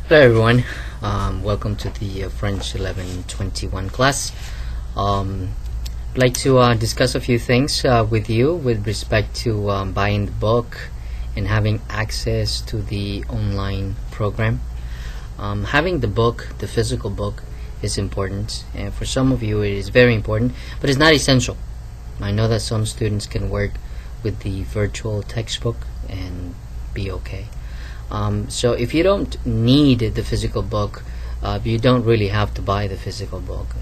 Hello everyone, welcome to the French 1121 class. I'd like to discuss a few things with you with respect to buying the book and having access to the online program. Having the book, the physical book, is important, and for some of you it is very important, but it's not essential. I know that some students can work with the virtual textbook and be okay. So if you don't need the physical book, you don't really have to buy the physical book.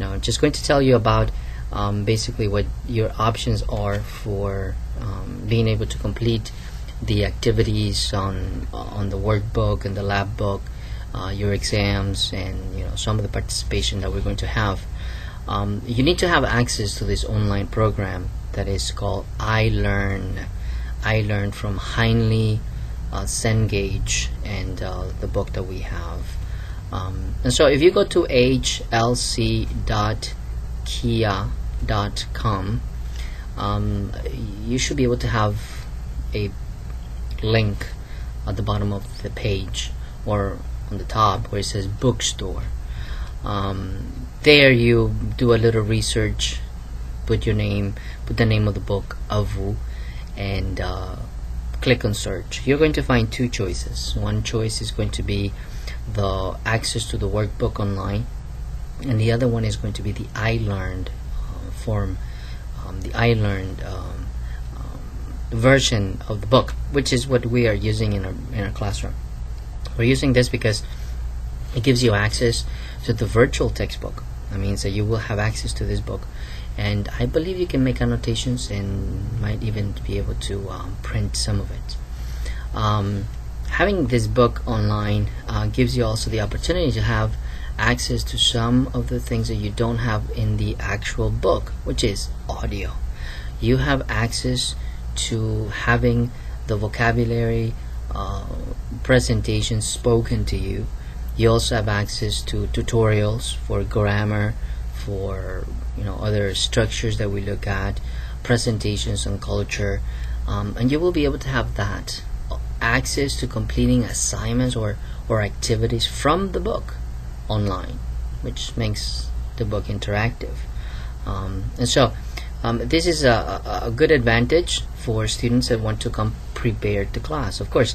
I'm just going to tell you about basically what your options are for being able to complete the activities on the workbook and the lab book, your exams, and some of the participation that we're going to have. You need to have access to this online program that is called iLearn. iLearn from Heinle, Cengage, and the book that we have. And so if you go to hlc.kia.com, you should be able to have a link at the bottom of the page or on the top where it says bookstore. There you do a little research, put the name of the book, Avu, and click on search. You're going to find two choices. One choice is going to be the access to the workbook online, and the other one is going to be the iLearned form, the iLearned version of the book, which is what we are using in our classroom. We're using this because it gives you access to the virtual textbook. That means that you will have access to this book, and I believe you can make annotations and might even be able to print some of it. Having this book online gives you also the opportunity to have access to some of the things that you don't have in the actual book, which is audio. You have access to having the vocabulary presentation spoken to you. You also have access to tutorials for grammar, for other structures that we look at, presentations on culture, and you will be able to have that access to completing assignments or activities from the book online, which makes the book interactive. And so this is a good advantage for students that want to come prepared to class. Of course,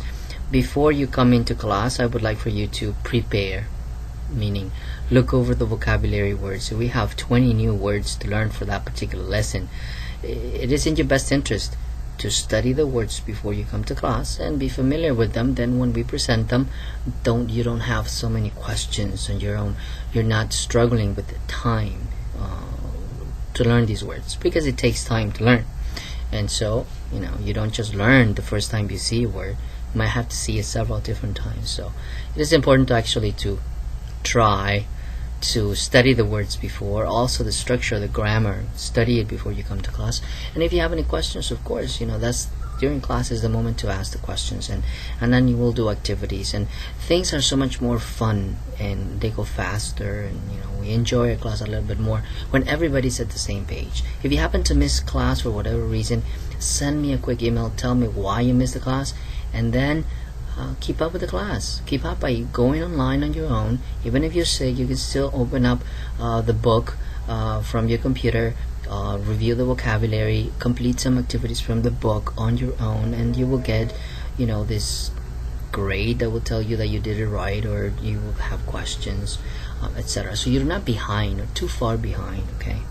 before you come into class, I would like for you to prepare, meaning look over the vocabulary words. So we have 20 new words to learn for that particular lesson. It is in your best interest to study the words before you come to class and be familiar with them. Then when we present them, you don't have so many questions on your own. You're not struggling with the time to learn these words, because it takes time to learn. And so you don't just learn the first time you see a word. You might have to see it several different times. So it is important to actually to try to study the words before, also the structure, the grammar, study it before you come to class. And if you have any questions, of course, that's during class is the moment to ask the questions, and then you will do activities, and things are so much more fun and they go faster, and we enjoy our class a little bit more when everybody's at the same page. If you happen to miss class for whatever reason, send me a quick email, tell me why you missed the class, and then keep up with the class. Keep up by going online on your own. Even if you're sick, you can still open up the book from your computer, review the vocabulary, complete some activities from the book on your own, and you will get this grade that will tell you that you did it right, or you will have questions, etc. So you're not behind or too far behind. Okay.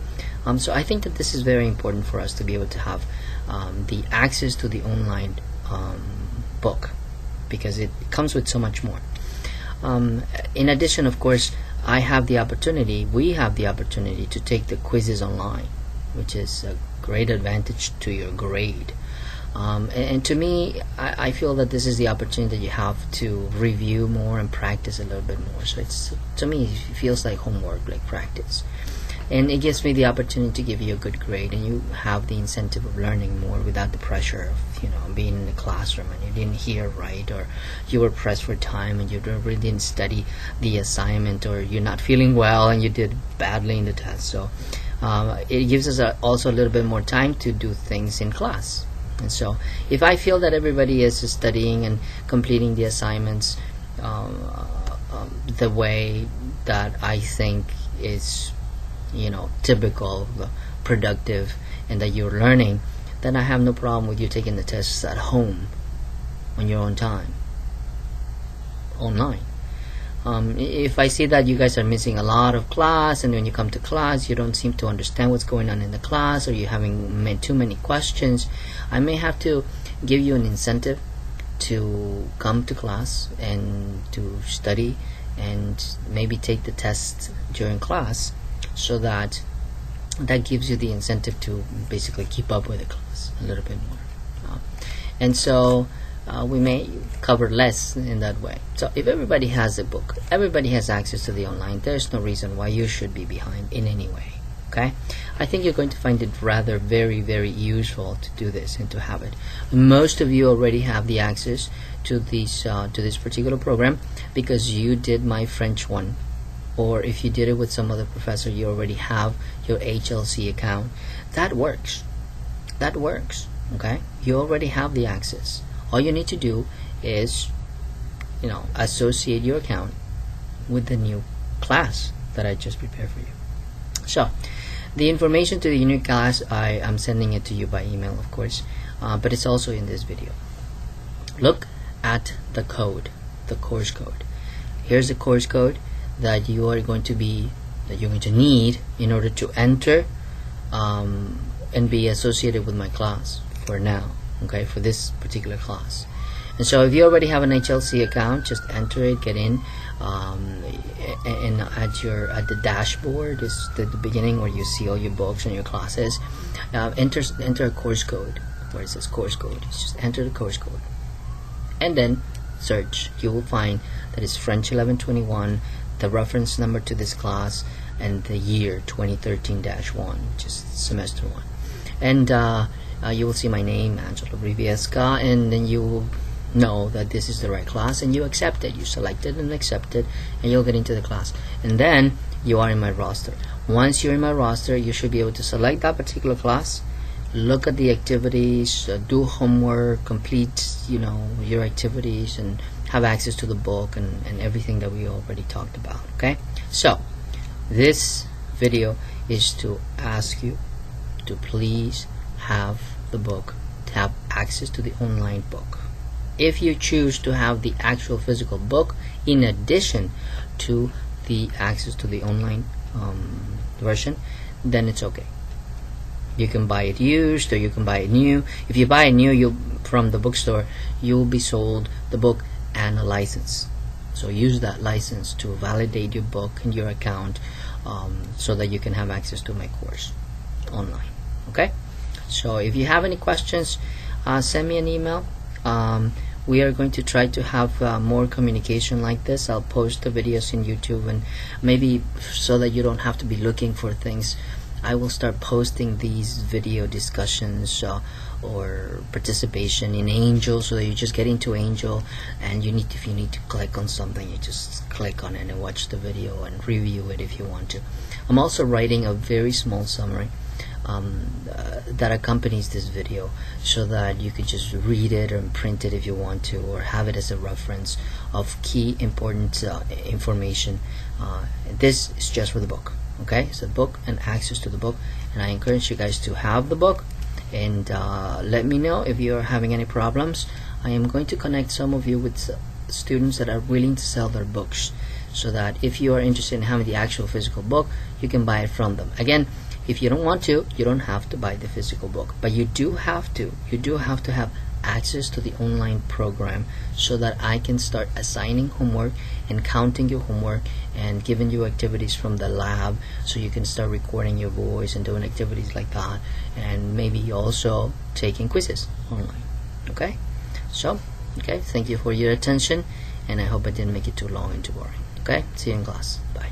So I think that this is very important for us to be able to have the access to the online book, because it comes with so much more. In addition, of course, we have the opportunity to take the quizzes online, which is a great advantage to your grade. And to me, I feel that this is the opportunity that you have to review more and practice a little bit more. So to me, it feels like homework, like practice. And it gives me the opportunity to give you a good grade, and you have the incentive of learning more without the pressure of being in the classroom and you didn't hear right, or you were pressed for time and you really didn't study the assignment, or you're not feeling well and you did badly in the test. So it gives us also a little bit more time to do things in class. And so if I feel that everybody is studying and completing the assignments the way that I think is, typical, productive, and that you're learning, then I have no problem with you taking the tests at home on your own time, online. If I see that you guys are missing a lot of class, and when you come to class you don't seem to understand what's going on in the class, or you're having too many questions, I may have to give you an incentive to come to class and to study and maybe take the test during class, so that gives you the incentive to basically keep up with the class a little bit more. And so we may cover less in that way. So if everybody has a book, everybody has access to the online, there's no reason why you should be behind in any way. Okay, I think you're going to find it rather very, very useful to do this and to have it. Most of you already have the access to this particular program because you did my French one, or if you did it with some other professor, you already have your HLC account. That works. Okay, you already have the access. All you need to do is, associate your account with the new class that I just prepared for you. So the information to the unique class, I am sending it to you by email, of course, but it's also in this video. Look at the code, the course code. Here's the course code that you're going to need in order to enter and be associated with my class for now. Okay, for this particular class. And so if you already have an HLC account, just enter it, get in, and at the dashboard is the beginning where you see all your books and your classes. Enter a course code where it says course code. Just enter the course code and then search. You will find that it's French 1121, the reference number to this class, and the year 2013-1, just semester 1. And you will see my name, Angelo Briviesca, and then you will know that this is the right class, and you accept it. You select it and accept it, and you'll get into the class. And then you are in my roster. Once you're in my roster, you should be able to select that particular class, look at the activities, do homework, complete your activities, and have access to the book and everything that we already talked about. Okay, so this video is to ask you to please have the book, to have access to the online book. If you choose to have the actual physical book in addition to the access to the online version, then it's okay. You can buy it used or you can buy it new. If you buy it new from the bookstore, you'll be sold the book and a license. So use that license to validate your book and your account, so that you can have access to my course online. Okay, so if you have any questions, send me an email. We are going to try to have more communication like this. I'll post the videos in YouTube, and maybe so that you don't have to be looking for things, I will start posting these video discussions or participation in Angel, so that you just get into Angel, and if you need to click on something, you just click on it and watch the video and review it if you want to. I'm also writing a very small summary that accompanies this video, so that you could just read it or print it if you want to, or have it as a reference of key important information. This is just for the book. Okay, so the book and access to the book, and I encourage you guys to have the book, and let me know if you're having any problems. I am going to connect some of you with students that are willing to sell their books, so that if you are interested in having the actual physical book, you can buy it from them. Again, if you don't want to, you don't have to buy the physical book, but you do have to have access to the online program, so that I can start assigning homework and counting your homework and giving you activities from the lab, so you can start recording your voice and doing activities like that, and maybe also taking quizzes online. Okay, so thank you for your attention, and I hope I didn't make it too long and too boring. Okay, see you in class. Bye.